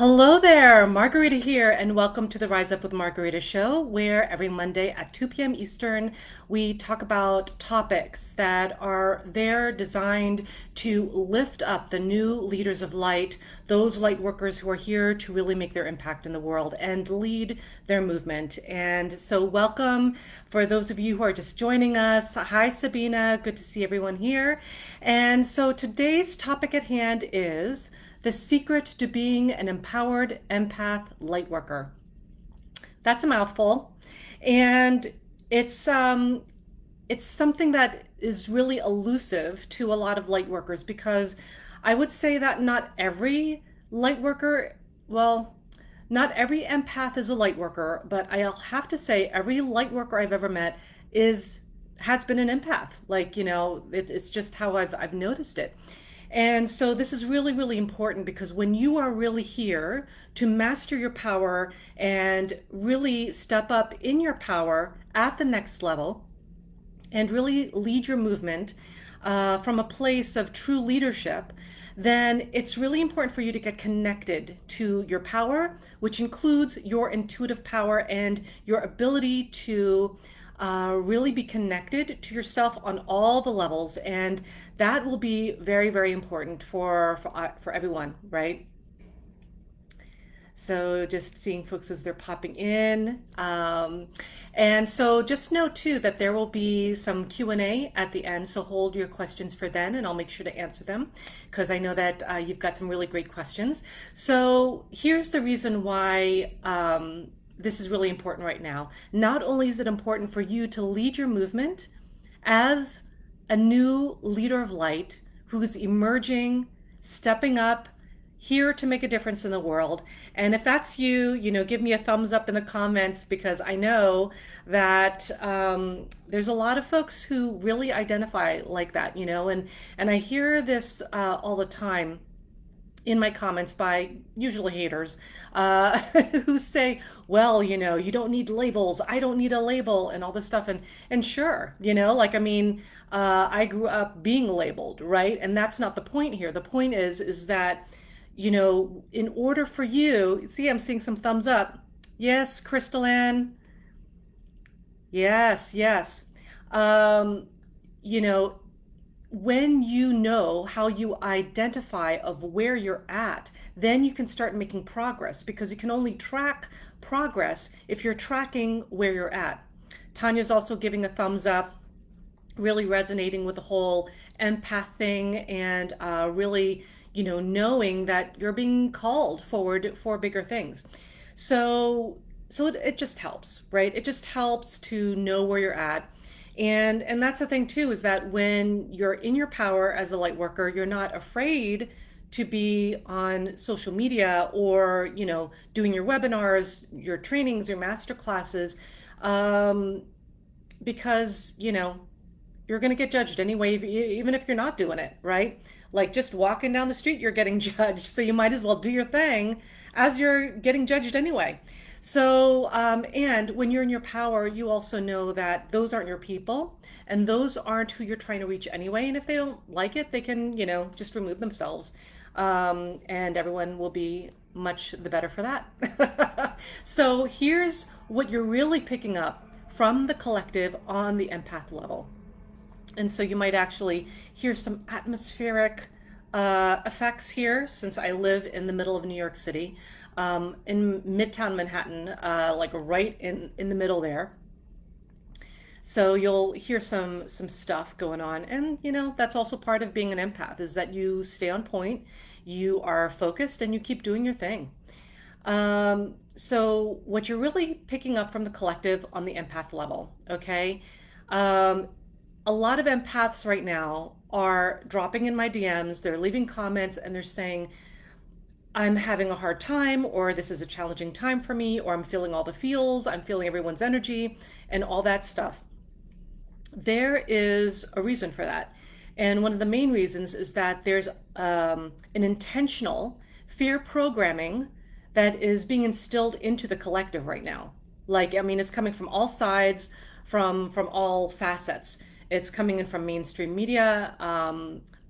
Hello there, Margarita here, and welcome to the Rise Up with Margarita show, where every Monday at 2 p.m. Eastern, we talk about topics that are there designed to lift up the new leaders of light, those light workers who are here to really make their impact in the world and lead their movement. And so, welcome for those of you who are just joining us. Hi, Sabina. Good to see everyone here. And so, today's topic at hand is the secret to being an empowered empath lightworker. That's a mouthful. And it's something that is really elusive to a lot of lightworkers because I would say that not every lightworker, well, not every empath is a lightworker, but I'll have to say every lightworker I've ever met is has been an empath. It's just how I've noticed it. And so this is really, really important because when you are really here to master your power and really step up in your power at the next level and really lead your movement from a place of true leadership, then it's really important for you to get connected to your power, which includes your intuitive power and your ability to really be connected to yourself on all the levels, and that will be very, very important for everyone, right? So just seeing folks as they're popping in. And so just know too that there will be some Q&A at the end, so hold your questions for then and I'll make sure to answer them because I know that you've got some really great questions. So here's the reason why this is really important right now. Not only is it important for you to lead your movement as a new leader of light who is emerging, stepping up, here to make a difference in the world. And if that's you, give me a thumbs up in the comments because I know that there's a lot of folks who really identify like that, and I hear this all the time in my comments by usually haters who say, well, you don't need labels. I don't need a label and all this stuff. And sure, I grew up being labeled, right? And that's not the point here. The point is that, in order for you, see, I'm seeing some thumbs up. Yes, Crystal Ann. Yes, yes. Um, you know, when you know how you identify of where you're at, then you can start making progress because you can only track progress if you're tracking where you're at. Tanya's also giving a thumbs up, really resonating with the whole empath thing and really, knowing that you're being called forward for bigger things. So it just helps, right? It just helps to know where you're at. And that's the thing too, is that when you're in your power as a light worker, you're not afraid to be on social media or, doing your webinars, your trainings, your master classes, because, you're going to get judged anyway, even if you're not doing it, right? Like just walking down the street, you're getting judged. So you might as well do your thing as you're getting judged anyway. So, and when you're in your power, you also know that those aren't your people and those aren't who you're trying to reach anyway. And if they don't like it, they can, just remove themselves. And everyone will be much the better for that. So here's what you're really picking up from the collective on the empath level. And so you might actually hear some atmospheric effects here since I live in the middle of New York City, in Midtown Manhattan, like right in the middle there. So you'll hear some stuff going on. And, that's also part of being an empath is that you stay on point, you are focused, and you keep doing your thing. So what you're really picking up from the collective on the empath level, okay? A lot of empaths right now are dropping in my DMs, they're leaving comments, and they're saying, I'm having a hard time, or this is a challenging time for me, or I'm feeling all the feels, I'm feeling everyone's energy, and all that stuff. There is a reason for that. And one of the main reasons is that there's an intentional fear programming that is being instilled into the collective right now. It's coming from all sides, from all facets. It's coming in from mainstream media,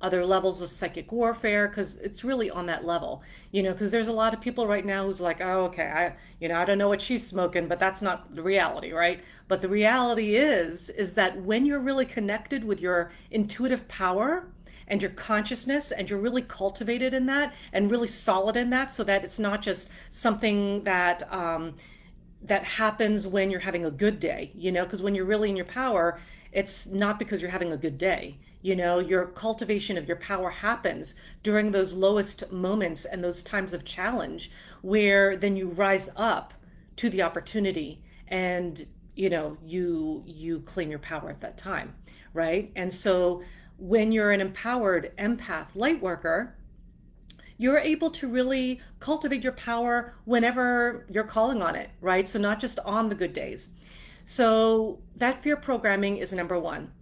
other levels of psychic warfare, because it's really on that level, because there's a lot of people right now who's like, oh, okay, I don't know what she's smoking, but that's not the reality, right? But the reality is that when you're really connected with your intuitive power and your consciousness, and you're really cultivated in that and really solid in that, so that it's not just something that happens when you're having a good day, because when you're really in your power, it's not because you're having a good day. Your cultivation of your power happens during those lowest moments and those times of challenge, where then you rise up to the opportunity, and you claim your power at that time, right? And so when you're an empowered empath lightworker, you're able to really cultivate your power whenever you're calling on it, right? So not just on the good days. So that fear programming is number one.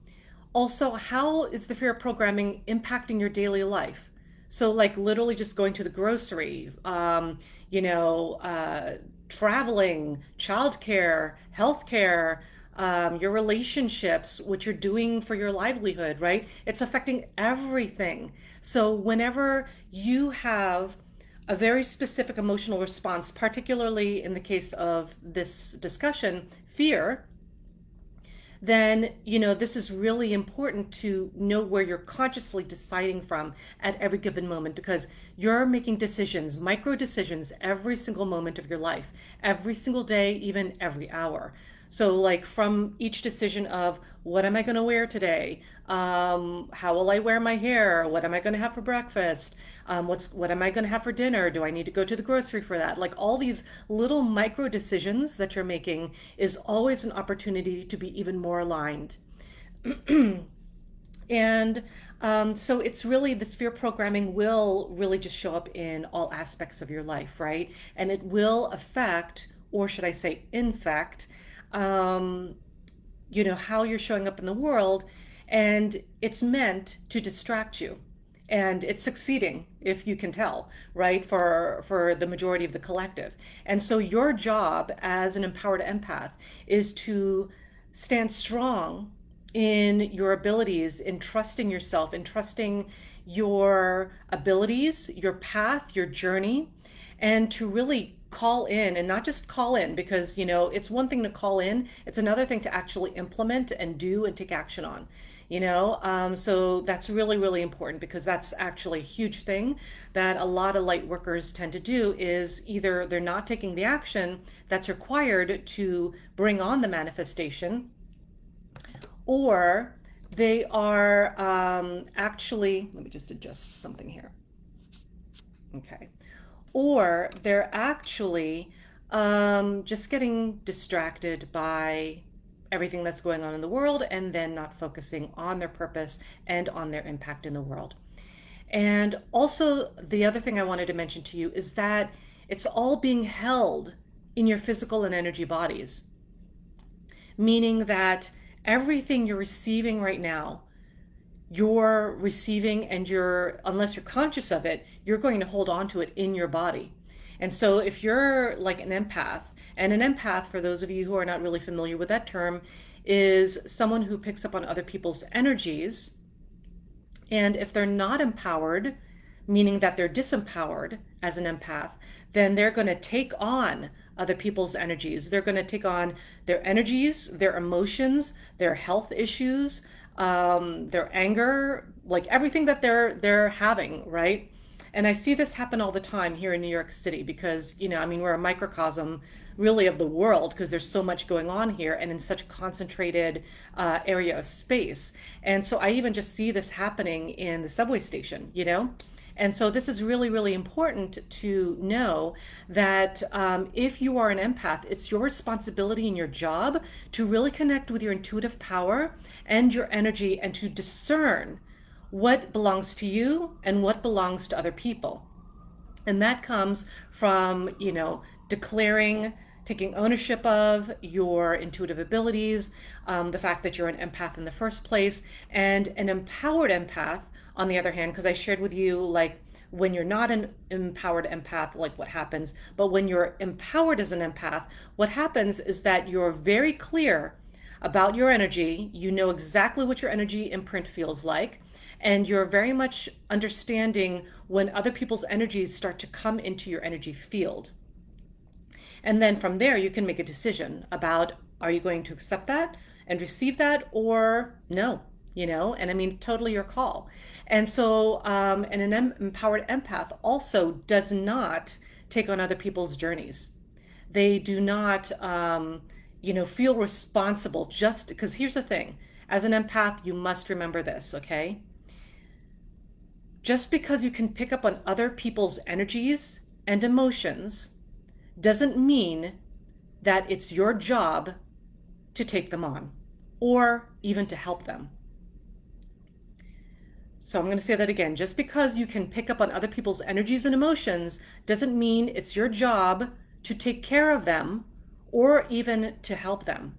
Also, how is the fear programming impacting your daily life? So like literally just going to the grocery, traveling, childcare, healthcare, your relationships, what you're doing for your livelihood, right? It's affecting everything. So whenever you have a very specific emotional response, particularly in the case of this discussion, fear, then this is really important to know where you're consciously deciding from at every given moment, because you're making decisions, micro decisions, every single moment of your life, every single day, even every hour. So like from each decision of what am I going to wear today? How will I wear my hair? What am I going to have for breakfast? What am I going to have for dinner? Do I need to go to the grocery for that? Like all these little micro decisions that you're making is always an opportunity to be even more aligned. And so it's really, the sphere programming will really just show up in all aspects of your life, right? And it will affect, or should I say infect, how you're showing up in the world, and it's meant to distract you, and it's succeeding, if you can tell, right, for the majority of the collective. And so your job as an empowered empath is to stand strong in your abilities, in trusting yourself, in trusting your abilities, your path, your journey, and to really call in, and not just call in, because it's one thing to call in, it's another thing to actually implement and do and take action on. So that's really, really important, because that's actually a huge thing that a lot of light workers tend to do, is either they're not taking the action that's required to bring on the manifestation, or they are actually, let me just adjust something here. Okay. Or they're actually just getting distracted by everything that's going on in the world, and then not focusing on their purpose and on their impact in the world. And also, the other thing I wanted to mention to you is that it's all being held in your physical and energy bodies, meaning that everything you're receiving right now, you're receiving, and unless you're conscious of it, you're going to hold on to it in your body. And so if you're like an empath, and an empath, for those of you who are not really familiar with that term, is someone who picks up on other people's energies. And if they're not empowered, meaning that they're disempowered as an empath, then they're going to take on other people's energies. They're going to take on their energies, their emotions, their health issues, their anger, like everything that they're having, right? And I see this happen all the time here in New York City, because we're a microcosm really of the world, because there's so much going on here and in such a concentrated area of space. And so I even just see this happening in the subway station, And so this is really, really important to know that if you are an empath, it's your responsibility and your job to really connect with your intuitive power and your energy, and to discern what belongs to you and what belongs to other people. And that comes from, declaring, taking ownership of your intuitive abilities, the fact that you're an empath in the first place. And an empowered empath, on the other hand, because I shared with you, like, when you're not an empowered empath, like what happens, but when you're empowered as an empath, what happens is that you're very clear about your energy. You know exactly what your energy imprint feels like, And you're very much understanding when other people's energies start to come into your energy field. And then from there, you can make a decision about, are you going to accept that and receive that, or no, and I mean, totally your call. And so, and an empowered empath also does not take on other people's journeys. They do not, feel responsible just because here's the thing. As an empath, you must remember this, okay? Just because you can pick up on other people's energies and emotions doesn't mean that it's your job to take them on or even to help them. So I'm going to say that again. Just because you can pick up on other people's energies and emotions doesn't mean it's your job to take care of them or even to help them.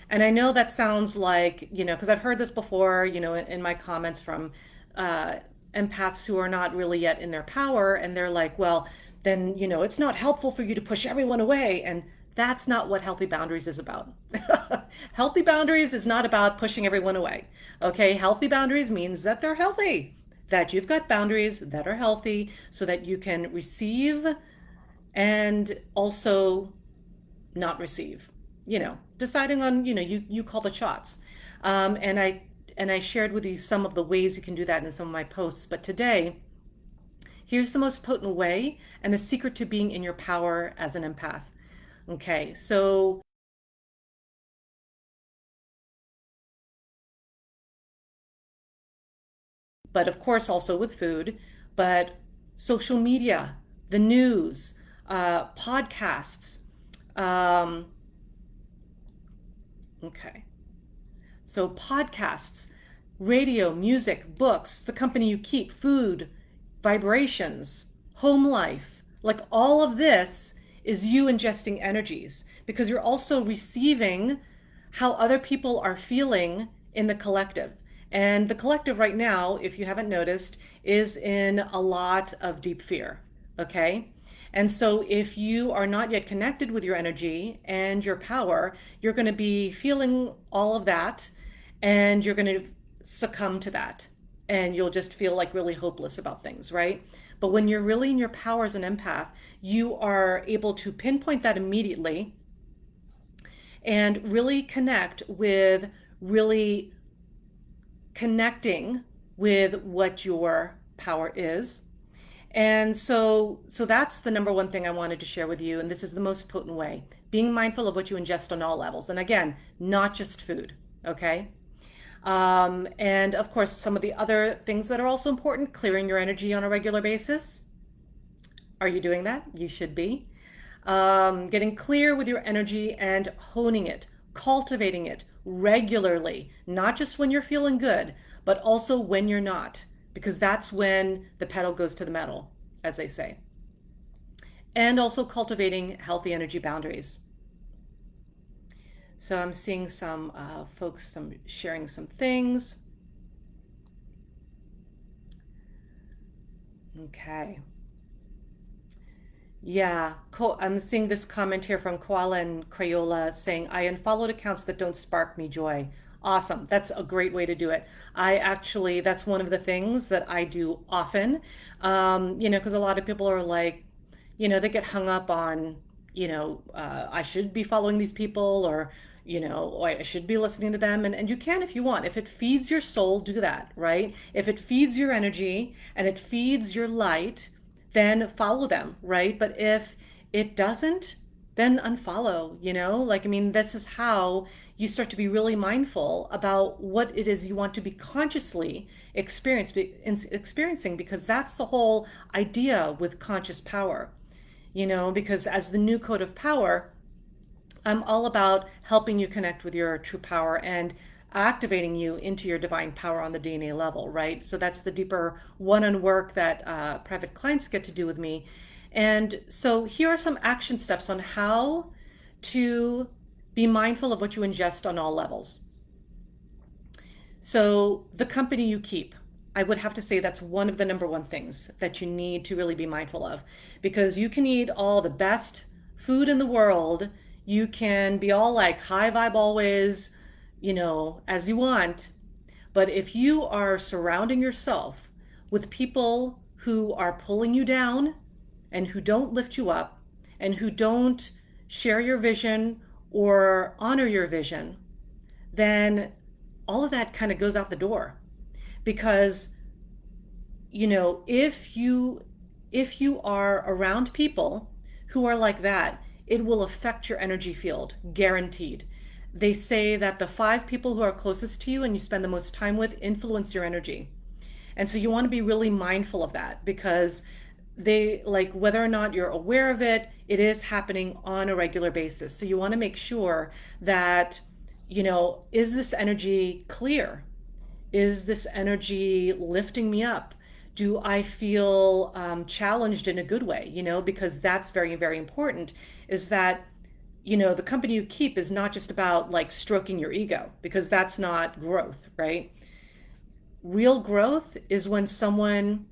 And I know that sounds like, because I've heard this before, in my comments from empaths who are not really yet in their power, and they're like, well, then, it's not helpful for you to push everyone away. And that's not what healthy boundaries is about. Healthy boundaries is not about pushing everyone away. Okay, healthy boundaries means that they're healthy, that you've got boundaries that are healthy so that you can receive and also not receive, deciding on, you call the shots. And I shared with you some of the ways you can do that in some of my posts. But today, here's the most potent way and the secret to being in your power as an empath. Okay, so but of course also with food, but social media, the news, podcasts. Okay, so podcasts, radio, music, books, the company you keep, food, vibrations, home life, like all of this is you ingesting energies because you're also receiving how other people are feeling in the collective. And the collective right now, if you haven't noticed, is in a lot of deep fear, okay? And so if you are not yet connected with your energy and your power, you're going to be feeling all of that and you're going to succumb to that. And you'll just feel like really hopeless about things, right? But when you're really in your power as an empath, you are able to pinpoint that immediately and really connect with really connecting with what your power is. And so that's the number one thing I wanted to share with you. And this is the most potent way, being mindful of what you ingest on all levels. And again, not just food, okay? And of course, some of the other things that are also important, clearing your energy on a regular basis. Are you doing that? You should be. Getting clear with your energy and honing it, cultivating it regularly, not just when you're feeling good, but also when you're not, because that's when the pedal goes to the metal, as they say. And also cultivating healthy energy boundaries. So I'm seeing some folks sharing some things. Okay. Yeah, I'm seeing this comment here from Koala and Crayola saying, I unfollowed accounts that don't spark me joy. Awesome. That's a great way to do it. That's one of the things that I do often, because a lot of people are like, they get hung up on, I should be following these people or I should be listening to them. And you can if you want. If it feeds your soul, do that, right? If it feeds your energy and it feeds your light, then follow them, right? But if it doesn't, then unfollow, this is how you start to be really mindful about what it is you want to be consciously experiencing, because that's the whole idea with conscious power, because as the new code of power, I'm all about helping you connect with your true power and activating you into your divine power on the DNA level, right? So that's the deeper one-on work that private clients get to do with me. And so here are some action steps on how to be mindful of what you ingest on all levels. So the company you keep, I would have to say that's one of the number one things that you need to really be mindful of, because you can eat all the best food in the world. You can be all like high vibe always, as you want. But if you are surrounding yourself with people who are pulling you down and who don't lift you up and who don't share your vision or honor your vision, then all of that kind of goes out the door. Because, if you are around people who are like that, it will affect your energy field, guaranteed. They say that the 5 people who are closest to you and you spend the most time with influence your energy. And so you want to be really mindful of that, because they, like, whether or not you're aware of it, it is happening on a regular basis. So you want to make sure that, is this energy clear? Is this energy lifting me up? Do I feel challenged in a good way? Because that's very, very important, is that, the company you keep is not just about like stroking your ego, because that's not growth, right? Real growth is when someone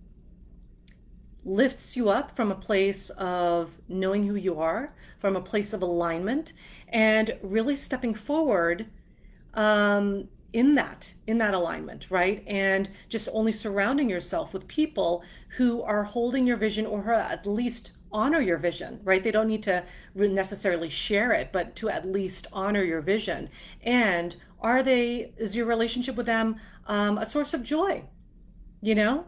lifts you up from a place of knowing who you are, from a place of alignment, and really stepping forward in that alignment, right? And just only surrounding yourself with people who are holding your vision, or at least honor your vision, right? They don't need to necessarily share it, but to at least honor your vision. And is your relationship with them a source of joy? It's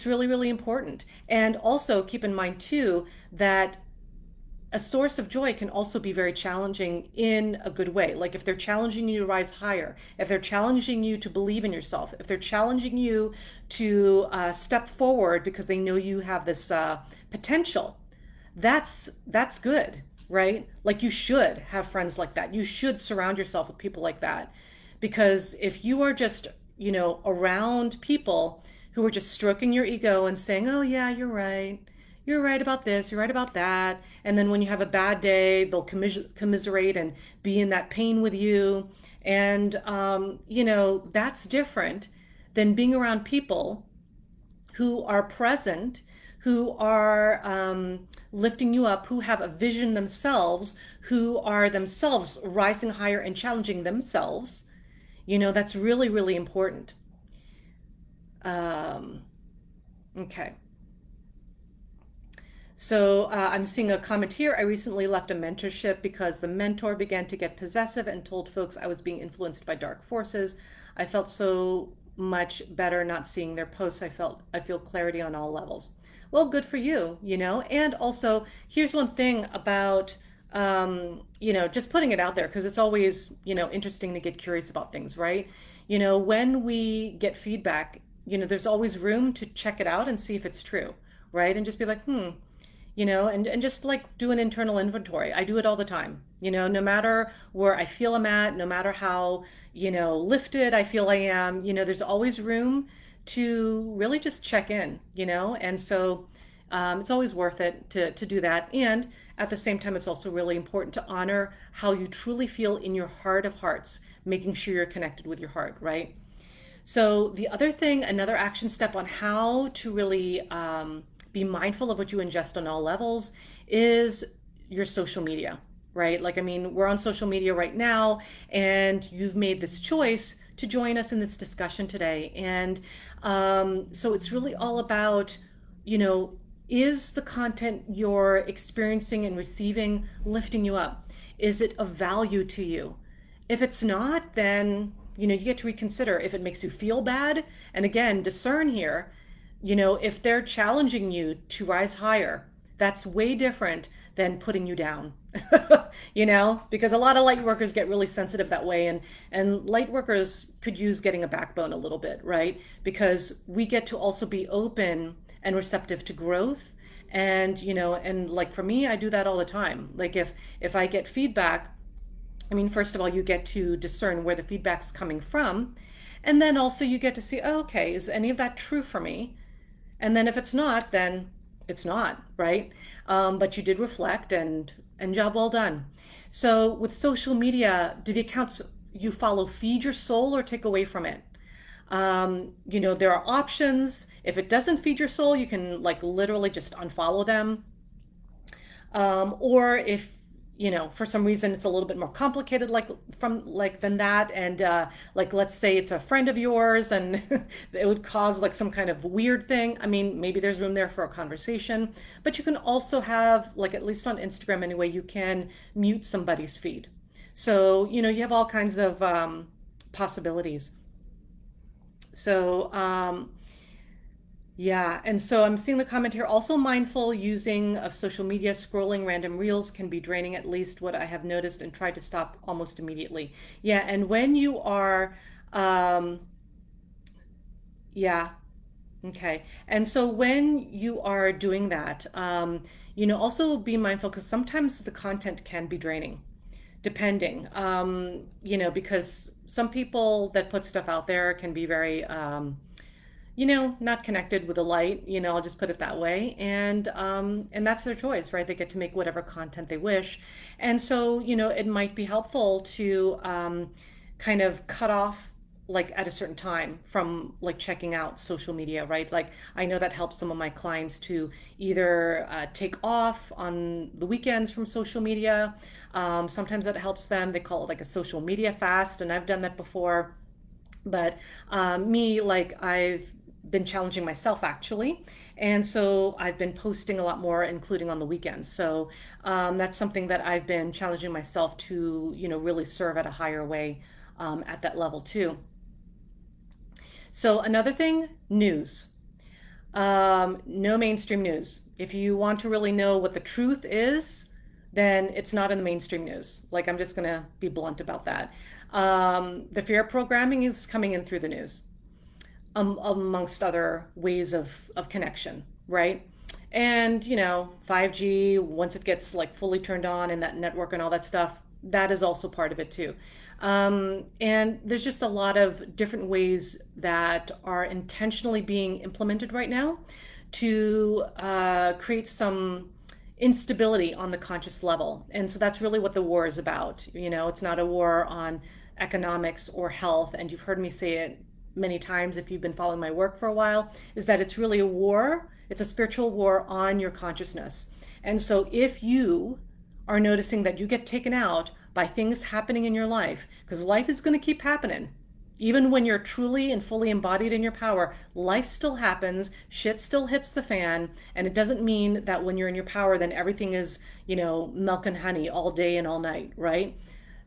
really, really important. And also keep in mind too, that a source of joy can also be very challenging in a good way. Like if they're challenging you to rise higher, if they're challenging you to believe in yourself, if they're challenging you to step forward because they know you have this potential, that's good, right? Like you should have friends like that. You should surround yourself with people like that. Because if you are just, around people who are just stroking your ego and saying, oh yeah, you're right about this, you're right about that. And then when you have a bad day, they'll commiserate and be in that pain with you. And, that's different than being around people who are present, who are lifting you up, who have a vision themselves, who are themselves rising higher and challenging themselves. That's really, really important. Okay. So I'm seeing a comment here. I recently left a mentorship because the mentor began to get possessive and told folks I was being influenced by dark forces. I felt so much better not seeing their posts. I feel clarity on all levels. Well, good for you, And also, here's one thing about, just putting it out there, because it's always, interesting to get curious about things, right? When we get feedback, there's always room to check it out and see if it's true, right? And just be like, and just like do an internal inventory. I do it all the time, no matter where I feel I'm at, no matter how, lifted I feel I am, there's always room to really just check in, and so it's always worth it to do that. And at the same time, it's also really important to honor how you truly feel in your heart of hearts, making sure you're connected with your heart, right? So the other thing, another action step on how to really be mindful of what you ingest on all levels is your social media, right? Like, we're on social media right now, and you've made this choice to join us in this discussion today. And so it's really all about, is the content you're experiencing and receiving lifting you up? Is it of value to you? If it's not, then, you get to reconsider if it makes you feel bad. And again, discern here, if they're challenging you to rise higher, that's way different than putting you down, because a lot of light workers get really sensitive that way. And light workers could use getting a backbone a little bit, right? Because we get to also be open and receptive to growth. And, and like for me, I do that all the time. Like if I get feedback, first of all, you get to discern where the feedback's coming from. And then also you get to see, oh, okay, is any of that true for me? And then if it's not, then it's not, right? But you did reflect, and job well done. So with social media, do the accounts you follow feed your soul or take away from it? There are options. If it doesn't feed your soul, you can like literally just unfollow them. Or if for some reason it's a little bit more complicated than that, and like let's say it's a friend of yours and it would cause like some kind of weird thing. I mean, maybe there's room there for a conversation, but you can also have, like, at least on Instagram anyway, you can mute somebody's feed. So, you have all kinds of possibilities. So, yeah, and so I'm seeing the comment here. Also, mindful using of social media, scrolling random reels can be draining, at least what I have noticed, and tried to stop almost immediately. Yeah, and when you are, um, yeah, okay. And so when you are doing that, also be mindful because sometimes the content can be draining, depending, because some people that put stuff out there can be very, not connected with the light, I'll just put it that way. And that's their choice, right? They get to make whatever content they wish. And so, it might be helpful to kind of cut off like at a certain time from like checking out social media, right? Like I know that helps some of my clients to either take off on the weekends from social media. Sometimes that helps them. They call it like a social media fast, and I've done that before. But me, like I've been challenging myself actually. And so I've been posting a lot more, including on the weekends. So that's something that I've been challenging myself to, really serve at a higher way at that level too. So another thing, news. No mainstream news. If you want to really know what the truth is, then it's not in the mainstream news. Like, I'm just going to be blunt about that. The fear programming is coming in through the news, amongst other ways of connection, right? And, 5G, once it gets like fully turned on and that network and all that stuff, that is also part of it too. And there's just a lot of different ways that are intentionally being implemented right now to create some instability on the conscious level. And so that's really what the war is about. It's not a war on economics or health. And you've heard me say it many times if you've been following my work for a while, is that it's really a war. It's a spiritual war on your consciousness. And so if you are noticing that you get taken out by things happening in your life, because life is going to keep happening. Even when you're truly and fully embodied in your power, life still happens, shit still hits the fan, and it doesn't mean that when you're in your power, then everything is, milk and honey all day and all night, right?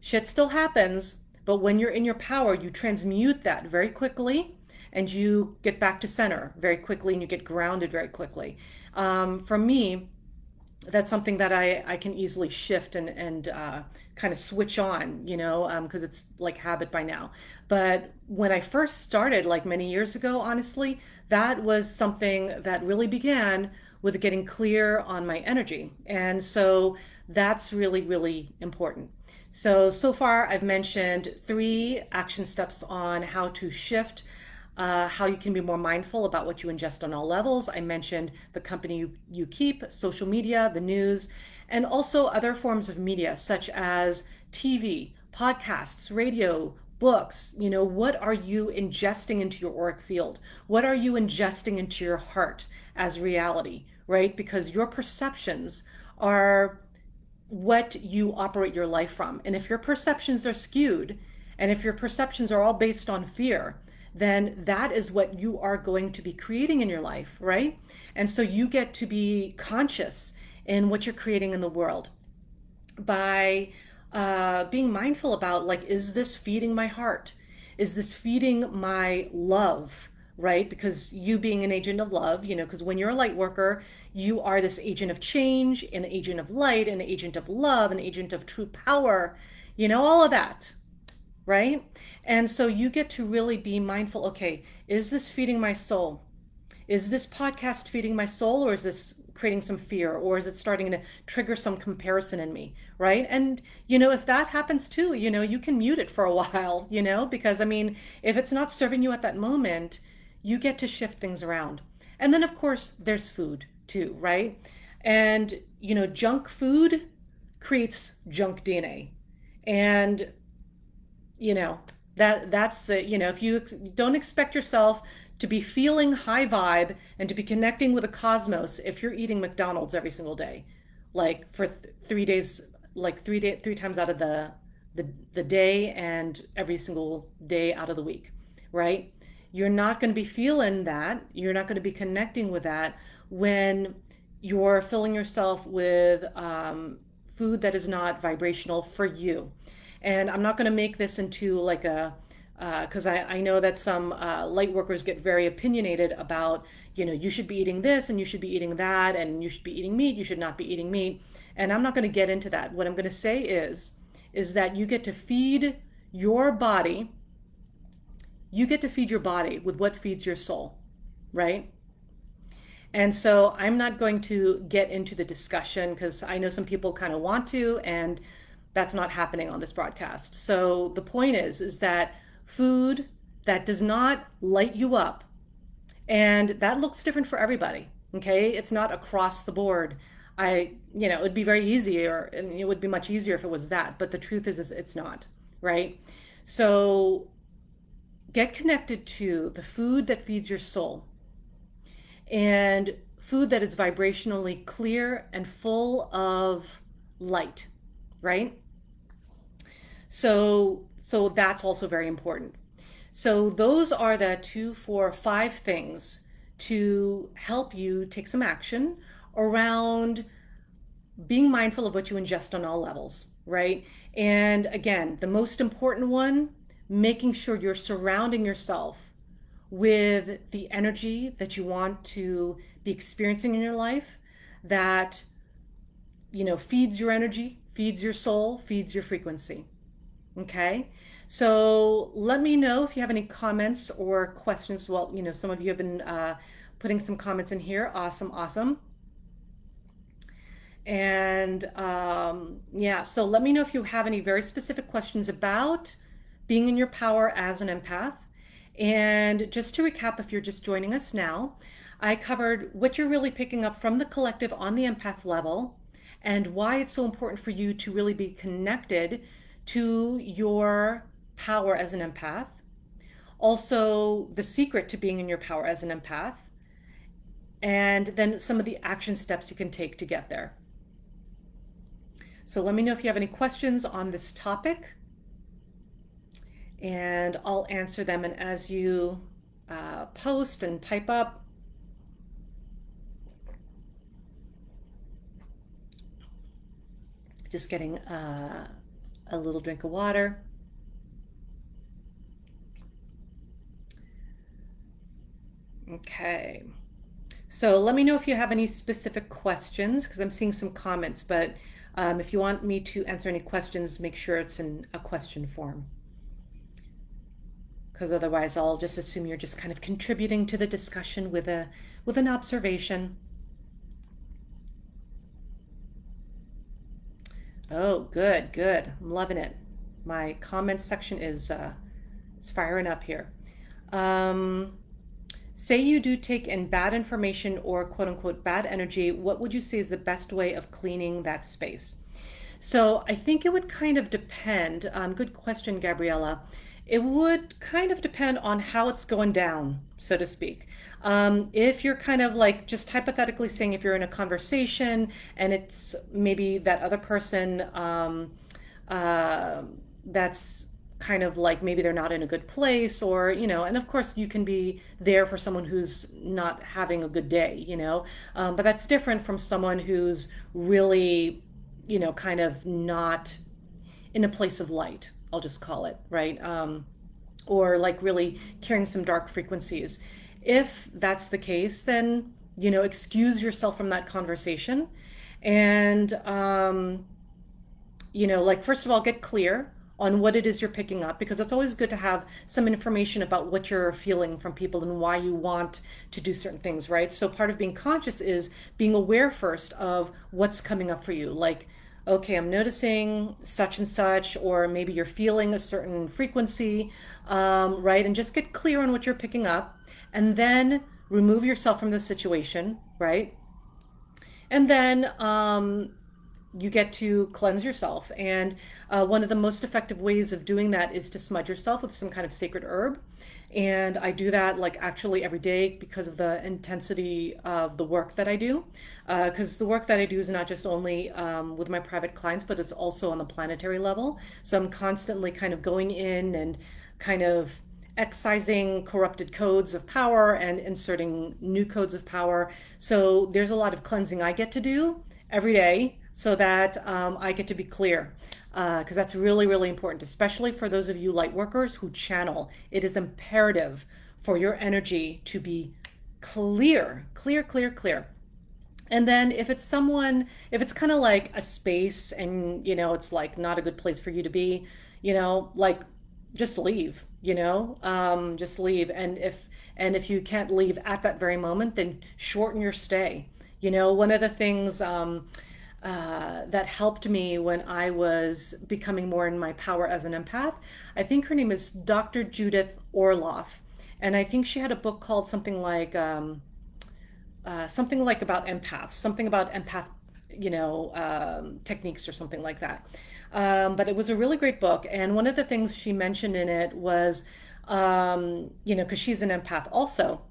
Shit still happens, but when you're in your power, you transmute that very quickly, and you get back to center very quickly, and you get grounded very quickly. For me, that's something that I can easily shift and kind of switch on, because it's like habit by now. But when I first started, like many years ago, honestly, that was something that really began with getting clear on my energy. And so that's really, really important. So far I've mentioned 3 action steps on how to shift, how you can be more mindful about what you ingest on all levels. I mentioned the company you keep, social media, the news, and also other forms of media such as TV, podcasts, radio, books. What are you ingesting into your auric field? What are you ingesting into your heart as reality, right? Because your perceptions are what you operate your life from. And if your perceptions are skewed, and if your perceptions are all based on fear, then that is what you are going to be creating in your life, right? And so you get to be conscious in what you're creating in the world by being mindful about, like, is this feeding my heart? Is this feeding my love, right? Because you being an agent of love, because when you're a light worker, you are this agent of change, an agent of light, an agent of love, an agent of true power, all of that, right? And so you get to really be mindful, okay, is this feeding my soul? Is this podcast feeding my soul, or is this creating some fear, or is it starting to trigger some comparison in me, right? And, if that happens too, you can mute it for a while, because if it's not serving you at that moment, you get to shift things around. And then of course there's food too, right? And, junk food creates junk DNA. And that's the, if you don't expect yourself to be feeling high vibe and to be connecting with the cosmos if you're eating McDonald's every single day, like for 3 days like three times out of the day and every single day out of the week, right? You're not going to be feeling that. You're not going to be connecting with that when you're filling yourself with food that is not vibrational for you. And I'm not going to make this into like a, because I know that some light workers get very opinionated about, you should be eating this and you should be eating that and you should be eating meat, you should not be eating meat. And I'm not going to get into that. What I'm going to say is that you get to feed your body, with what feeds your soul, right? And so I'm not going to get into the discussion because I know some people kind of want to, and that's not happening on this broadcast. So the point is that food that does not light you up, and that looks different for everybody, okay? It's not across the board. It would be very easy, and it would be much easier if it was that, but the truth is it's not, right? So get connected to the food that feeds your soul, and food that is vibrationally clear and full of light, right? So that's also very important. So those are the 2, 4, 5 things to help you take some action around being mindful of what you ingest on all levels, right? And again, the most important one, making sure you're surrounding yourself with the energy that you want to be experiencing in your life, that feeds your energy, feeds your soul, feeds your frequency. Okay, so let me know if you have any comments or questions. Well, some of you have been putting some comments in here. Awesome. And yeah, so let me know if you have any very specific questions about being in your power as an empath. And just to recap, if you're just joining us now, I covered what you're really picking up from the collective on the empath level and why it's so important for you to really be connected to your power as an empath. Also, the secret to being in your power as an empath, and then some of the action steps you can take to get there. So let me know if you have any questions on this topic, and I'll answer them. And as you post and type up, just getting a little drink of water. Okay, so let me know if you have any specific questions, because I'm seeing some comments, but if you want me to answer any questions, make sure it's in a question form, because otherwise I'll just assume you're just kind of contributing to the discussion with an observation. Oh, good. I'm loving it. My comments section is firing up here. Say you do take in bad information or quote unquote bad energy, what would you say is the best way of cleaning that space? So I think it would kind of depend. Good question, Gabriella. It would kind of depend on how it's going down, so to speak. If you're kind of like just hypothetically saying, if you're in a conversation and it's maybe that other person that's kind of like maybe they're not in a good place, or and of course you can be there for someone who's not having a good day, but that's different from someone who's really kind of not in a place of light, I'll just call it, right? Or like really carrying some dark frequencies. If that's the case, then excuse yourself from that conversation, and like first of all, get clear on what it is you're picking up, because it's always good to have some information about what you're feeling from people and why you want to do certain things, right? So part of being conscious is being aware first of what's coming up for you. Like, okay, I'm noticing such and such, or maybe you're feeling a certain frequency, right? And just get clear on what you're picking up, and then remove yourself from the situation, right? And then you get to cleanse yourself. And one of the most effective ways of doing that is to smudge yourself with some kind of sacred herb. And I do that like actually every day because of the intensity of the work that I do. Because the work that I do is not just only with my private clients, but it's also on the planetary level. So I'm constantly kind of going in and kind of excising corrupted codes of power and inserting new codes of power. So there's a lot of cleansing I get to do every day so that I get to be clear. Because that's really, really important, especially for those of you light workers who channel. It is imperative for your energy to be clear, clear, clear, clear. And then if it's someone, if it's kind of like a space and, it's like not a good place for you to be, like just leave, just leave. And if you can't leave at that very moment, then shorten your stay. One of the things that helped me when I was becoming more in my power as an empath, I think her name is Dr. Judith Orloff. And I think she had a book called something like about empaths, something about empath, techniques or something like that. But it was a really great book. And one of the things she mentioned in it was, because she's an empath also.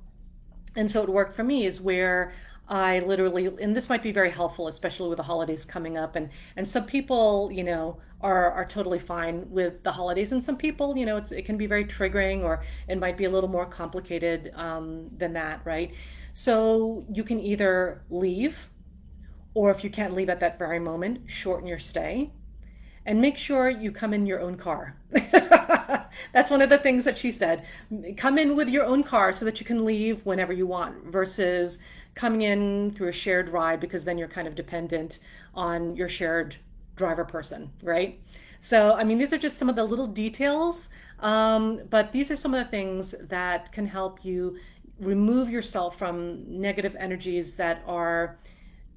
And so it worked for me is where I literally, and this might be very helpful, especially with the holidays coming up. And some people, are totally fine with the holidays. And some people, it can be very triggering, or it might be a little more complicated than that, right? So you can either leave, or if you can't leave at that very moment, shorten your stay and make sure you come in your own car. That's one of the things that she said. Come in with your own car so that you can leave whenever you want versus coming in through a shared ride, because then you're kind of dependent on your shared driver person, right? So, I mean, these are just some of the little details, but these are some of the things that can help you remove yourself from negative energies that are,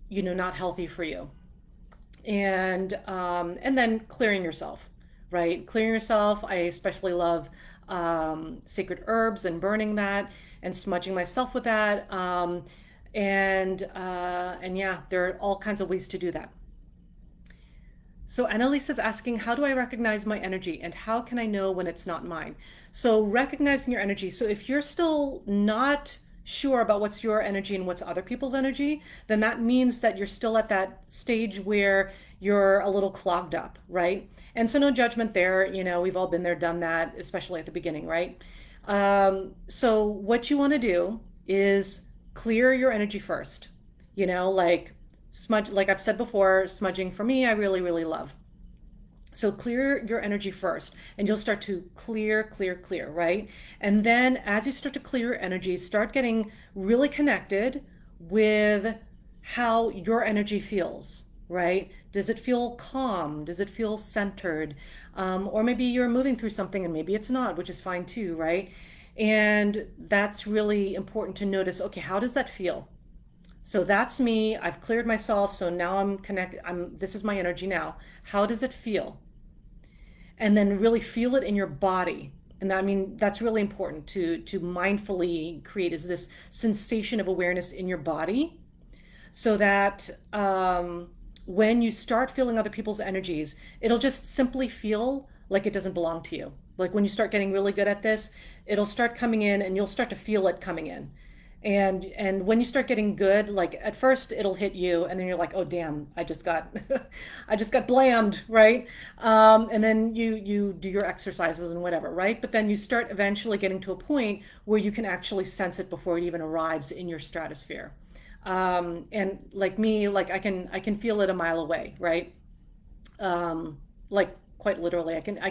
not healthy for you. And then clearing yourself, right? Clearing yourself. I especially love sacred herbs and burning that and smudging myself with that. And yeah, there are all kinds of ways to do that. So Annalisa's asking, how do I recognize my energy and how can I know when it's not mine? So recognizing your energy. So if you're still not sure about what's your energy and what's other people's energy, then that means that you're still at that stage where you're a little clogged up, right? And so no judgment there. We've all been there, done that, especially at the beginning, right? So what you want to do is clear your energy first, like smudge, like I've said before, smudging for me, I really, really love. So clear your energy first and you'll start to clear, clear, clear, right? And then as you start to clear your energy, start getting really connected with how your energy feels, right? Does it feel calm? Does it feel centered? Or maybe you're moving through something and maybe it's not, which is fine too, right? And that's really important to notice, okay, how does that feel? So that's me. I've cleared myself. So now I'm connected. This is my energy now. How does it feel? And then really feel it in your body. And that's really important to mindfully create, is this sensation of awareness in your body, so that when you start feeling other people's energies, it'll just simply feel like it doesn't belong to you. Like when you start getting really good at this, it'll start coming in and you'll start to feel it coming in. And when you start getting good, like at first it'll hit you and then you're like, oh damn, I just got I just got blammed, right? And then you do your exercises and whatever, right? But then you start eventually getting to a point where you can actually sense it before it even arrives in your stratosphere. And like me, like I can feel it a mile away, right? Like quite literally, I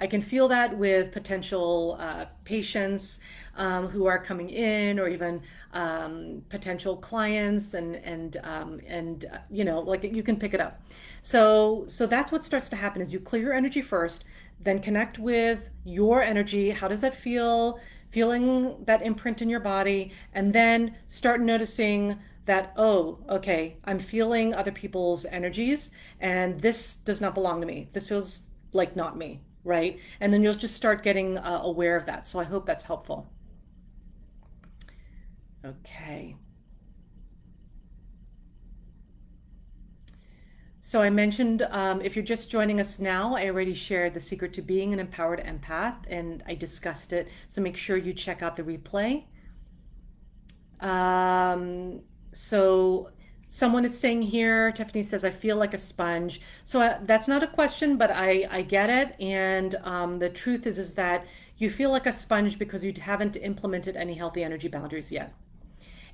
can feel that with potential patients who are coming in, or even potential clients, and like you can pick it up. So that's what starts to happen, is you clear your energy first, then connect with your energy. How does that feel? Feeling that imprint in your body, and then start noticing that, oh, okay, I'm feeling other people's energies and this does not belong to me. This feels like not me, right? And then you'll just start getting aware of that. So I hope that's helpful. Okay. So I mentioned, if you're just joining us now, I already shared the secret to being an empowered empath, and I discussed it. So make sure you check out the replay. So someone is saying here, Tiffany says, I feel like a sponge. So that's not a question, but I get it. And the truth is that you feel like a sponge because you haven't implemented any healthy energy boundaries yet.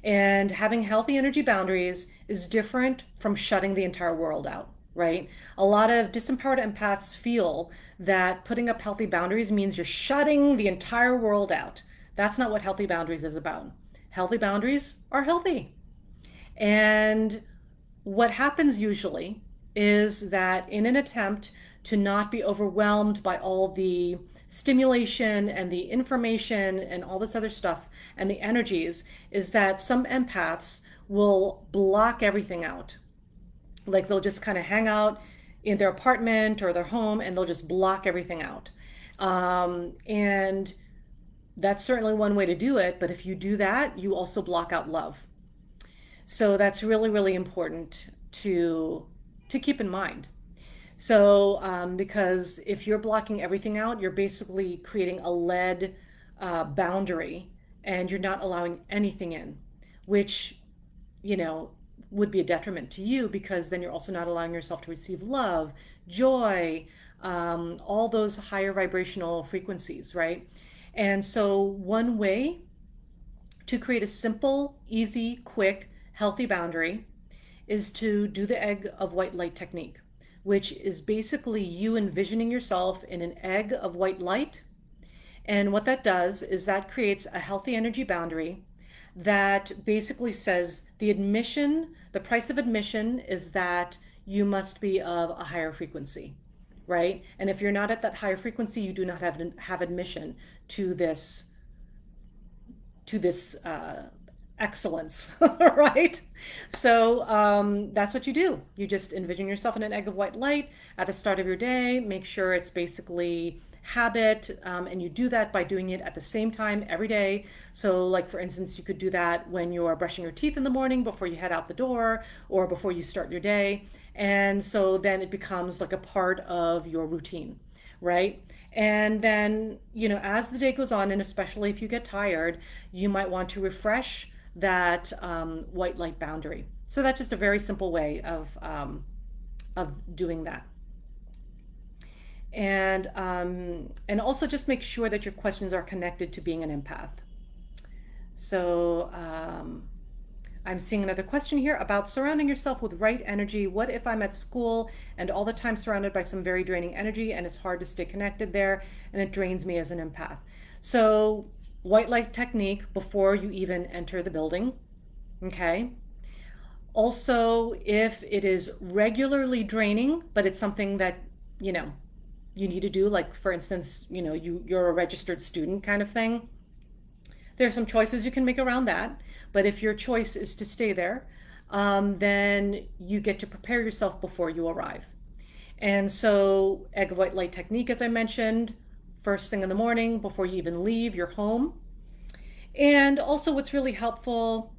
And having healthy energy boundaries is different from shutting the entire world out, right? A lot of disempowered empaths feel that putting up healthy boundaries means you're shutting the entire world out. That's not what healthy boundaries is about. Healthy boundaries are healthy. And what happens usually is that in an attempt to not be overwhelmed by all the stimulation and the information and all this other stuff and the energies, is that some empaths will block everything out. Like they'll just kind of hang out in their apartment or their home and they'll just block everything out. And that's certainly one way to do it. But if you do that, you also block out love. So that's really, really important to keep in mind. So because if you're blocking everything out, you're basically creating a lead boundary and you're not allowing anything in, which, would be a detriment to you, because then you're also not allowing yourself to receive love, joy, all those higher vibrational frequencies, right? And so one way to create a simple, easy, quick, healthy boundary is to do the egg of white light technique, which is basically you envisioning yourself in an egg of white light. And what that does is that creates a healthy energy boundary that basically says the price of admission is that you must be of a higher frequency, right? And if you're not at that higher frequency, you do not have admission to this excellence, right? So that's what you do. You just envision yourself in an egg of white light at the start of your day. Make sure it's basically habit, and you do that by doing it at the same time every day. So like, for instance, you could do that when you're brushing your teeth in the morning before you head out the door or before you start your day. And so then it becomes like a part of your routine, right? And then, as the day goes on, and especially if you get tired, you might want to refresh that white light boundary. So that's just a very simple way of doing that. And also just make sure that your questions are connected to being an empath. So I'm seeing another question here about surrounding yourself with right energy. What if I'm at school and all the time surrounded by some very draining energy and it's hard to stay connected there and it drains me as an empath? So white light technique before you even enter the building, okay? Also, if it is regularly draining, but it's something that, you need to do, like for instance, you're a registered student kind of thing, there are some choices you can make around that. But if your choice is to stay there, then you get to prepare yourself before you arrive. And so egg of white light technique, as I mentioned, first thing in the morning before you even leave your home. And also what's really helpful,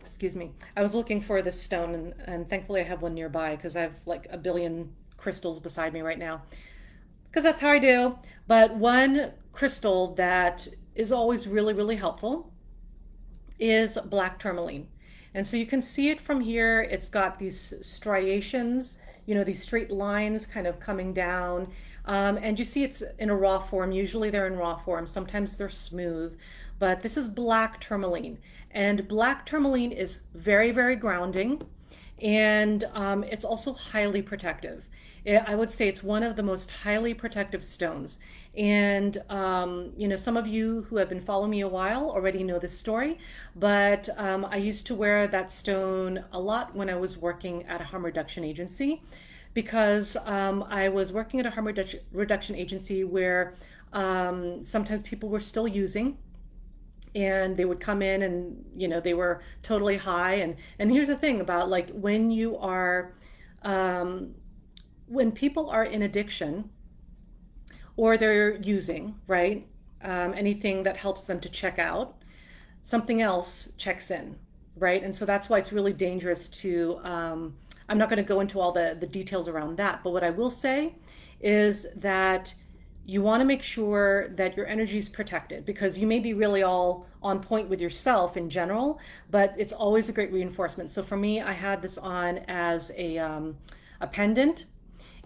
excuse me, I was looking for this stone and thankfully I have one nearby because I have like a billion crystals beside me right now, because that's how I do. But one crystal that is always really, really helpful is black tourmaline. And so you can see it from here. It's got these striations, these straight lines kind of coming down. And you see it's in a raw form. Usually they're in raw form. Sometimes they're smooth. But this is black tourmaline. And black tourmaline is very, very grounding. And it's also highly protective. I would say it's one of the most highly protective stones. And, some of you who have been following me a while already know this story, but I used to wear that stone a lot when I was working at a harm reduction agency, because I was working at a harm reduction agency where sometimes people were still using, and they would come in and, they were totally high. And here's the thing about like when you are, when people are in addiction or they're using, right, anything that helps them to check out, something else checks in, right? And so that's why it's really dangerous to I'm not going to go into all the details around that, but what I will say is that you want to make sure that your energy is protected, because you may be really all on point with yourself in general, but it's always a great reinforcement. So for me, I had this on as a pendant.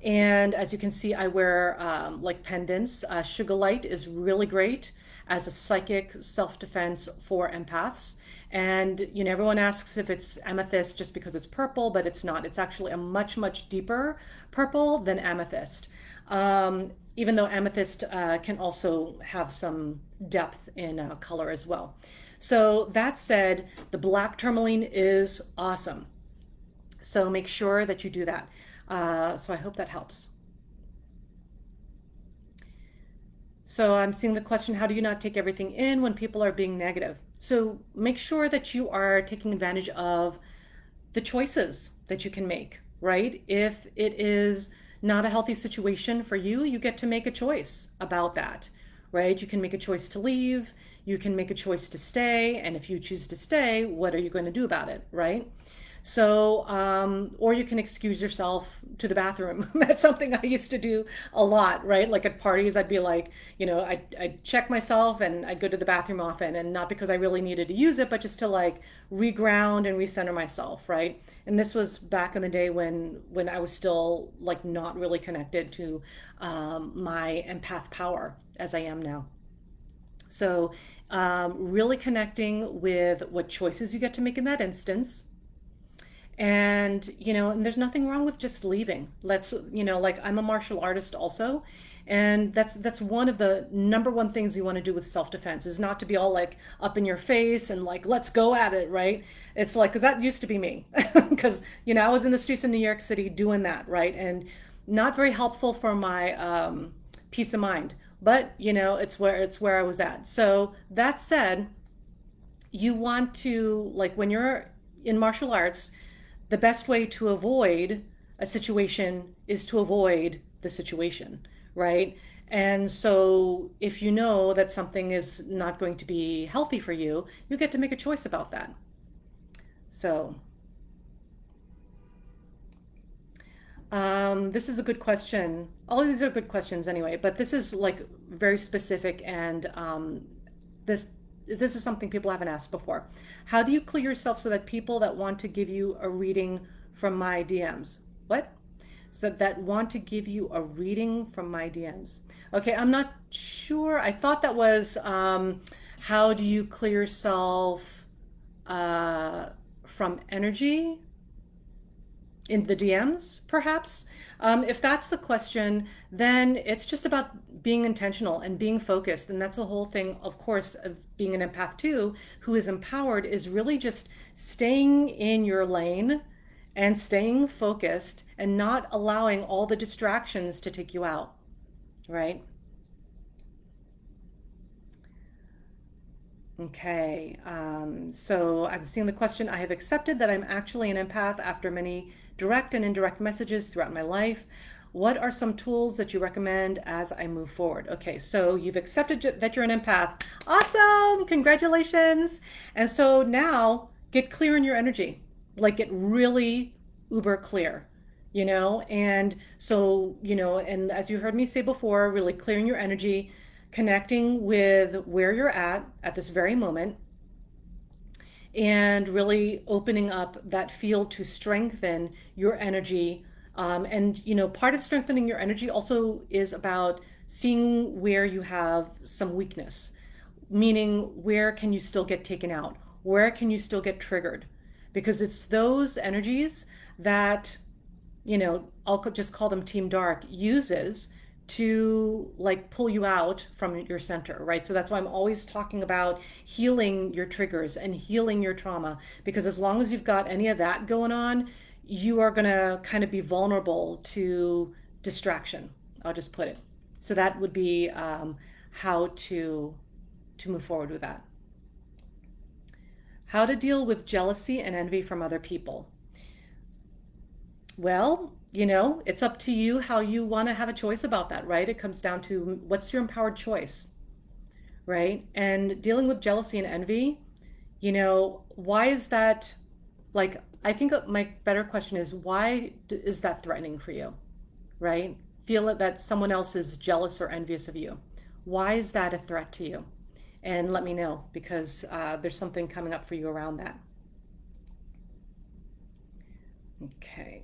And as you can see, I wear like pendants. Sugar Light is really great as a psychic self-defense for empaths. And everyone asks if it's amethyst just because it's purple, but it's not. It's actually a much, much deeper purple than amethyst. Even though amethyst can also have some depth in color as well. So that said, the black tourmaline is awesome. So make sure that you do that. So I hope that helps. So I'm seeing the question, how do you not take everything in when people are being negative? So make sure that you are taking advantage of the choices that you can make, right? If it is not a healthy situation for you, you get to make a choice about that, right? You can make a choice to leave, you can make a choice to stay, and if you choose to stay, what are you going to do about it, right? So, or you can excuse yourself to the bathroom. That's something I used to do a lot, right? Like at parties, I'd be like, I'd check myself and I'd go to the bathroom often, and not because I really needed to use it, but just to like reground and recenter myself, right? And this was back in the day when I was still like not really connected to my empath power as I am now. So, really connecting with what choices you get to make in that instance. And and there's nothing wrong with just leaving. Let's like, I'm a martial artist also, and that's one of the number one things you want to do with self-defense, is not to be all like up in your face and like, let's go at it, right? It's like, because that used to be me, because I was in the streets of New York City doing that, right? And not very helpful for my peace of mind, but it's where I was at. So that said, you want to, like, when you're in martial arts, the best way to avoid a situation is to avoid the situation, right? And so if you know that something is not going to be healthy for you, you get to make a choice about that. So this is a good question. All of these are good questions anyway, but this is like very specific, and this is something people haven't asked before. How do you clear yourself so that people that want to give you a reading from my DMs? What? So that want to give you a reading from my DMs. Okay, I'm not sure. I thought that was how do you clear yourself from energy in the DMs, perhaps? If that's the question, then it's just about being intentional and being focused. And that's the whole thing, of course, of being an empath too, who is empowered, is really just staying in your lane and staying focused and not allowing all the distractions to take you out, right? Okay, so I'm seeing the question. I have accepted that I'm actually an empath after many direct and indirect messages throughout my life. What are some tools that you recommend as I move forward? Okay, so you've accepted that you're an empath. Awesome, congratulations. And so now get clear in your energy, like get really uber clear, and so, and as you heard me say before, really clearing your energy, connecting with where you're at this very moment, and really opening up that field to strengthen your energy. And part of strengthening your energy also is about seeing where you have some weakness, meaning where can you still get taken out? Where can you still get triggered? Because it's those energies that, I'll just call them Team Dark, uses to like pull you out from your center, right? So that's why I'm always talking about healing your triggers and healing your trauma, because as long as you've got any of that going on, you are going to kind of be vulnerable to distraction. I'll just put it. So that would be how to move forward with that. How to deal with jealousy and envy from other people. Well, it's up to you how you want to have a choice about that, right? It comes down to what's your empowered choice, right? And dealing with jealousy and envy, why is that Like, I think my better question is, why is that threatening for you, right? Feel it that someone else is jealous or envious of you. Why is that a threat to you? And let me know, because there's something coming up for you around that. Okay.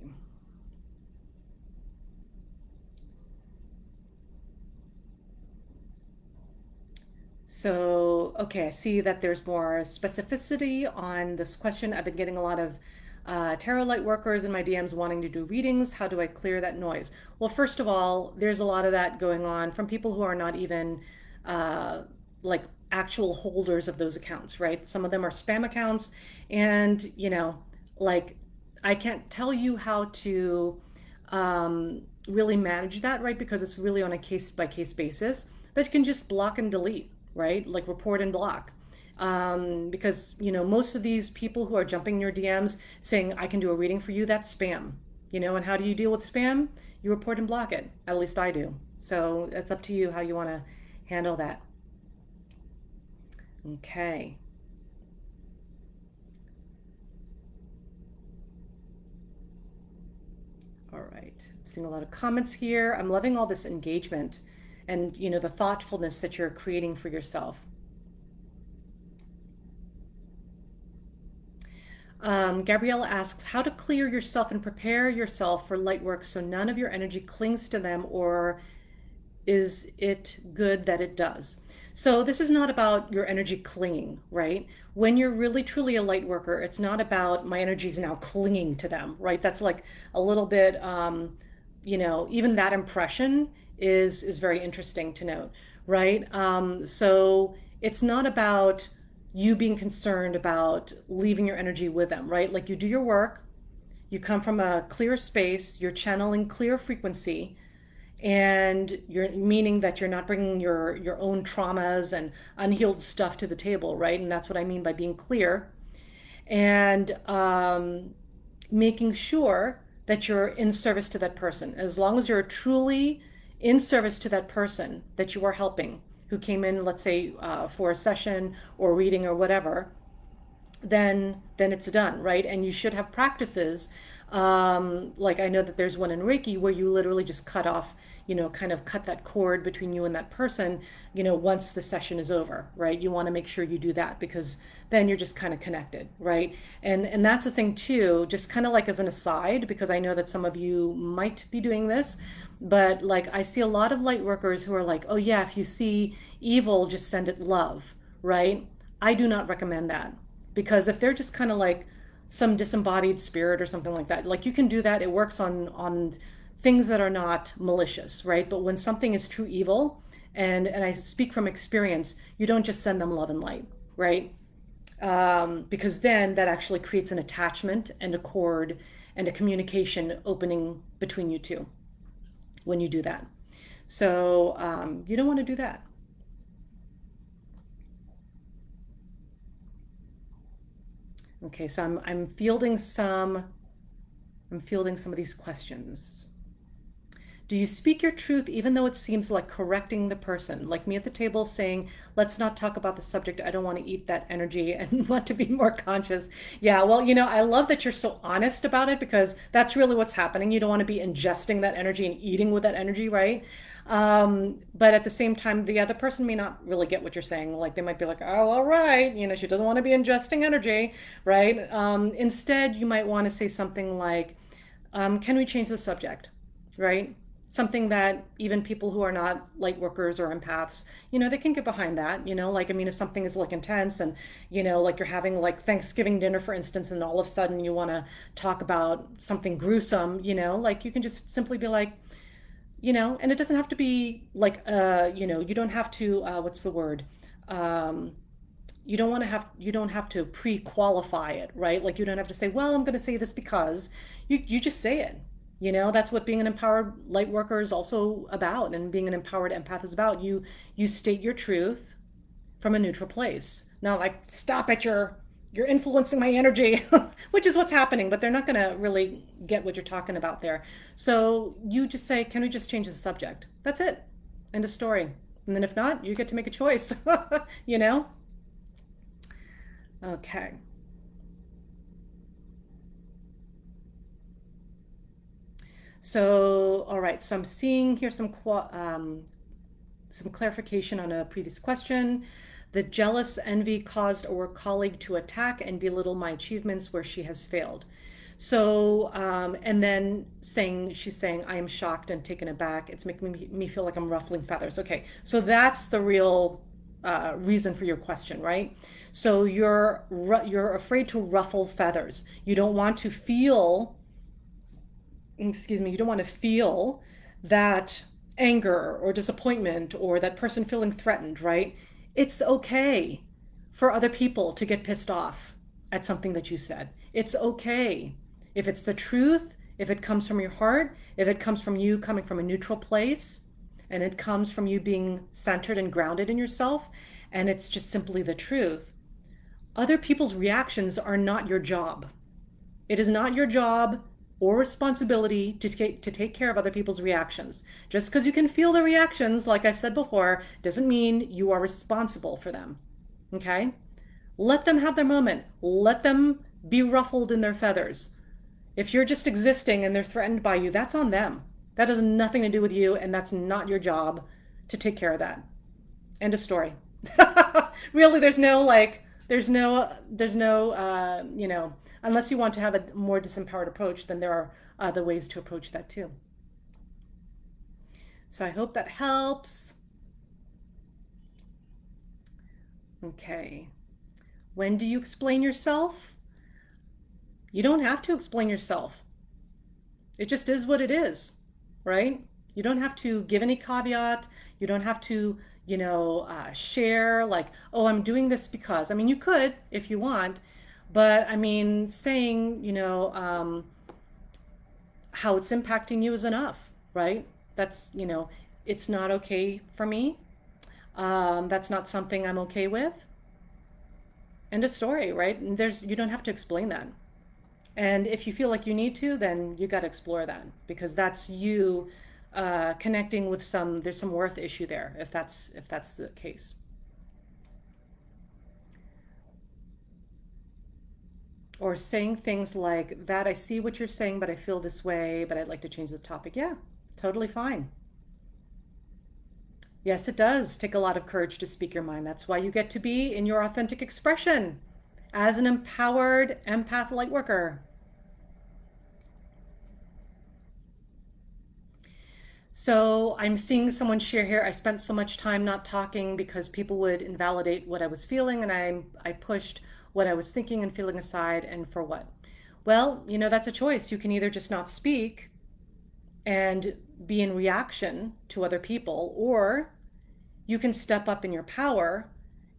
So, okay, I see that there's more specificity on this question. I've been getting a lot of tarot light workers in my DMs wanting to do readings. How do I clear that noise? Well, first of all, there's a lot of that going on from people who are not even like actual holders of those accounts, right? Some of them are spam accounts, and like I can't tell you how to really manage that, right? Because it's really on a case by case basis, but you can just block and delete, right? Like report and block. Because most of these people who are jumping your DMs saying I can do a reading for you, that's spam. And how do you deal with spam? You report and block it. At least I do. So it's up to you how you want to handle that. Okay. All right. I'm seeing a lot of comments here. I'm loving all this engagement and the thoughtfulness that you're creating for yourself. Gabriella asks how to clear yourself and prepare yourself for light work so none of your energy clings to them, or is it good that it does? So this is not about your energy clinging, right? When you're really truly a light worker, it's not about my energy is now clinging to them, right? That's like a little bit, even that impression is very interesting to note, right? So it's not about you being concerned about leaving your energy with them, right? Like you do your work, you come from a clear space, you're channeling clear frequency, and you're meaning that you're not bringing your own traumas and unhealed stuff to the table, right? And that's what I mean by being clear, and making sure that you're in service to that person. As long as you're truly in service to that person that you are helping, who came in, let's say, for a session or reading or whatever, then it's done, right? And you should have practices. Like I know that there's one in Reiki where you literally just cut off, kind of cut that cord between you and that person, once the session is over, right? You want to make sure you do that because then you're just kind of connected, right? And that's a thing too, just kind of like as an aside, because I know that some of you might be doing this, but like I see a lot of light workers who are like, oh yeah, if you see evil, just send it love, right? I do not recommend that, because if they're just kind of like some disembodied spirit or something like that, like you can do that. It works on things that are not malicious, right? But when something is true evil, and I speak from experience, you don't just send them love and light, right? Because then that actually creates an attachment and a cord and a communication opening between you two when you do that. So you don't want to do that. Okay, so I'm fielding some of these questions. Do you speak your truth even though it seems like correcting the person? Like me at the table saying, let's not talk about the subject. I don't want to eat that energy and want to be more conscious. Yeah, well, I love that you're so honest about it, because that's really what's happening. You don't want to be ingesting that energy and eating with that energy, right? But at the same time, the other person may not really get what you're saying. Like they might be like, oh, all right, she doesn't want to be ingesting energy, right? Instead, you might want to say something like, can we change the subject, right? Something that even people who are not light workers or empaths, they can get behind that, like, I mean, if something is like intense and, like you're having like Thanksgiving dinner, for instance, and all of a sudden you want to talk about something gruesome, like you can just simply be like, and it doesn't have to be like, you don't have to, what's the word? You don't have to pre-qualify it, right? Like you don't have to say, well, I'm going to say this because you just say it. That's what being an empowered light worker is also about, and being an empowered empath is about. You state your truth from a neutral place. Not like, stop it, you're influencing my energy, which is what's happening, but they're not going to really get what you're talking about there. So you just say, can we just change the subject? That's it. End of story. And then if not, you get to make a choice, Okay. So, all right. So I'm seeing here some clarification on a previous question. The jealous envy caused a work colleague to attack and belittle my achievements where she has failed. So, and then she's saying, I am shocked and taken aback. It's making me feel like I'm ruffling feathers. Okay, so that's the real reason for your question, right? So you're afraid to ruffle feathers. You don't want to feel, you don't want to feel that anger or disappointment or that person feeling threatened, right? It's okay for other people to get pissed off at something that you said. It's okay. If it's the truth, if it comes from your heart, if it comes from you coming from a neutral place, and it comes from you being centered and grounded in yourself, and it's just simply the truth, other people's reactions are not your job. It is not your job or responsibility to take care of other people's reactions. Just because you can feel the reactions, like I said before, doesn't mean you are responsible for them. Okay? Let them have their moment. Let them be ruffled in their feathers. If you're just existing and they're threatened by you, that's on them. That has nothing to do with you, and that's not your job to take care of that. End of story. Really, there's no, unless you want to have a more disempowered approach, then there are other ways to approach that too. So I hope that helps. Okay. When do you explain yourself? You don't have to explain yourself. It just is what it is, right? You don't have to give any caveat. You don't have to, share like, oh, I'm doing this because. I mean, you could if you want, but I mean, saying, how it's impacting you is enough, right? That's, it's not okay for me. That's not something I'm okay with. End of story, right? And you don't have to explain that. And if you feel like you need to, then you got to explore that, because that's you connecting with there's some worth issue there, if that's the case. Or saying things like that, I see what you're saying, but I feel this way, but I'd like to change the topic. Yeah, totally fine. Yes, it does take a lot of courage to speak your mind. That's why you get to be in your authentic expression as an empowered empath lightworker. So I'm seeing someone share here, I spent so much time not talking because people would invalidate what I was feeling, and I pushed what I was thinking and feeling aside, and for what? Well, that's a choice. You can either just not speak and be in reaction to other people, or you can step up in your power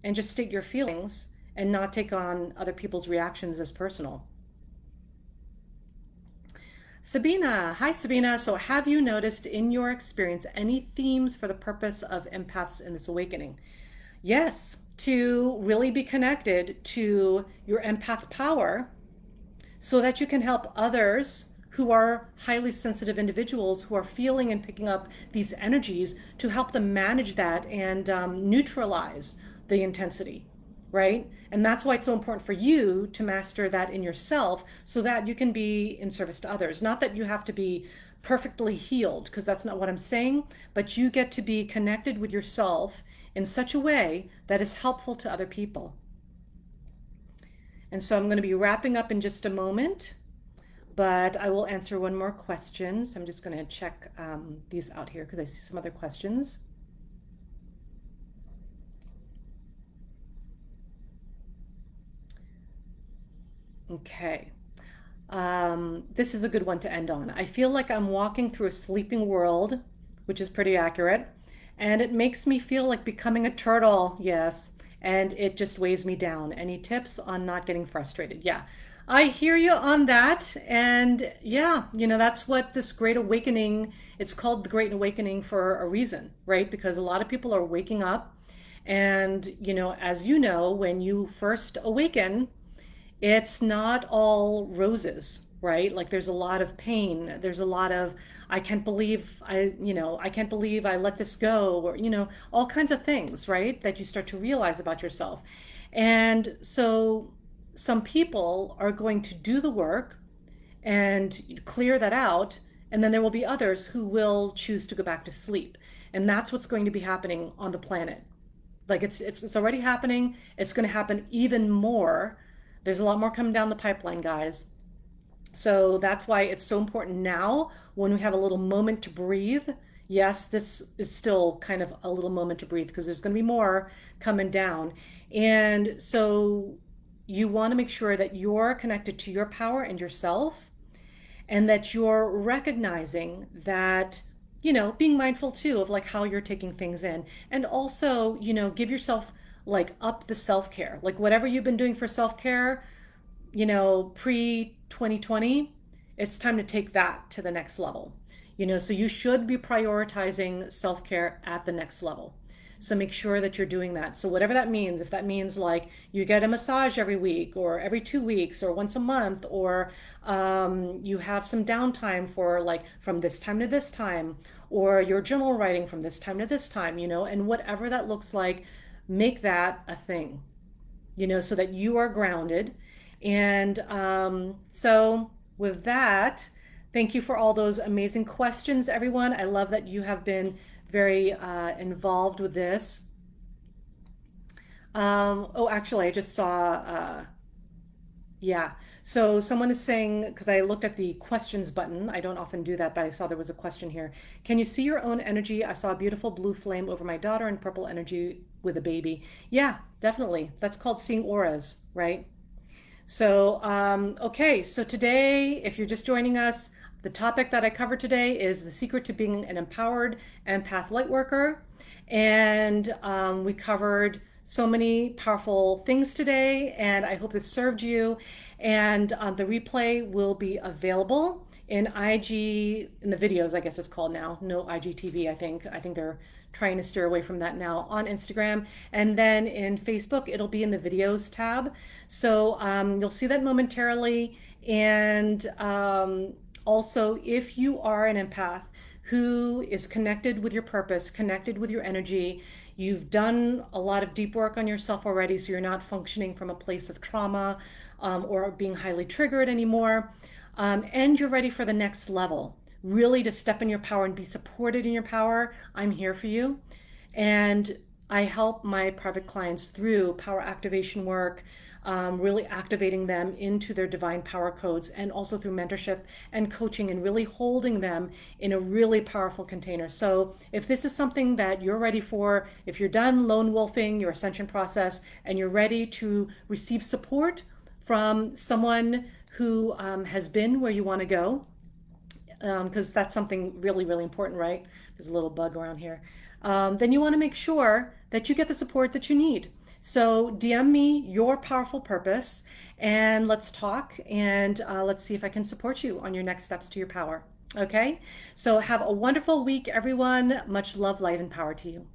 and just state your feelings and not take on other people's reactions as personal. Sabina, hi Sabina. So have you noticed in your experience any themes for the purpose of empaths in this awakening? Yes, to really be connected to your empath power so that you can help others who are highly sensitive individuals who are feeling and picking up these energies, to help them manage that and neutralize the intensity, right? And that's why it's so important for you to master that in yourself, so that you can be in service to others. Not that you have to be perfectly healed, because that's not what I'm saying, but you get to be connected with yourself in such a way that is helpful to other people. And so I'm going to be wrapping up in just a moment, but I will answer one more question. So I'm just going to check these out here because I see some other questions. Okay. This is a good one to end on. I feel like I'm walking through a sleeping world, which is pretty accurate, and it makes me feel like becoming a turtle. Yes. And it just weighs me down. Any tips on not getting frustrated? Yeah, I hear you on that. And yeah, that's what this Great Awakening, it's called the Great Awakening for a reason, right? Because a lot of people are waking up. And, as you know, when you first awaken, it's not all roses, right? Like there's a lot of pain. There's a lot of, I can't believe I let this go, or, all kinds of things, right? That you start to realize about yourself. And so some people are going to do the work and clear that out And then there will be others who will choose to go back to sleep. And that's what's going to be happening on the planet. Like it's already happening. It's going to happen even more. There's a lot more coming down the pipeline, guys. So that's why it's so important now when we have a little moment to breathe. Yes, this is still kind of a little moment to breathe because there's going to be more coming down. And so you want to make sure that you're connected to your power and yourself, and that you're recognizing that, being mindful too of like how you're taking things in. And also, give yourself like up the self-care, like whatever you've been doing for self-care, pre 2020, it's time to take that to the next level. So you should be prioritizing self-care at the next level. So make sure that you're doing that. So whatever that means, if that means like you get a massage every week or every 2 weeks or once a month, or you have some downtime for like from this time to this time, or your journal writing from this time to this time, and whatever that looks like, make that a thing, so that you are grounded. And so with that, thank you for all those amazing questions, everyone. I love that you have been very involved with this. Oh, actually, I just saw, yeah. So someone is saying, because I looked at the questions button, I don't often do that, but I saw there was a question here. Can you see your own energy? I saw a beautiful blue flame over my daughter and purple energy with a baby. Yeah, definitely. That's called seeing auras, right? So, okay, so today, if you're just joining us, the topic that I covered today is the secret to being an empowered empath lightworker. And we covered so many powerful things today, and I hope this served you. And the replay will be available in IG, in the videos, I guess it's called now. No IGTV, I think. I think they're trying to steer away from that now, on Instagram. And then in Facebook, it'll be in the videos tab. So you'll see that momentarily. And also, if you are an empath who is connected with your purpose, connected with your energy, you've done a lot of deep work on yourself already, so you're not functioning from a place of trauma or being highly triggered anymore, and you're ready for the next level, really to step in your power and be supported in your power, I'm here for you. And I help my private clients through power activation work, really activating them into their divine power codes, and also through mentorship and coaching, and really holding them in a really powerful container. So if this is something that you're ready for, if you're done lone wolfing your ascension process and you're ready to receive support from someone who has been where you want to go, because that's something really, really important, right? There's a little bug around here. Then you want to make sure that you get the support that you need. So DM me your powerful purpose, and let's talk, and let's see if I can support you on your next steps to your power. Okay? So have a wonderful week, everyone. Much love, light, and power to you.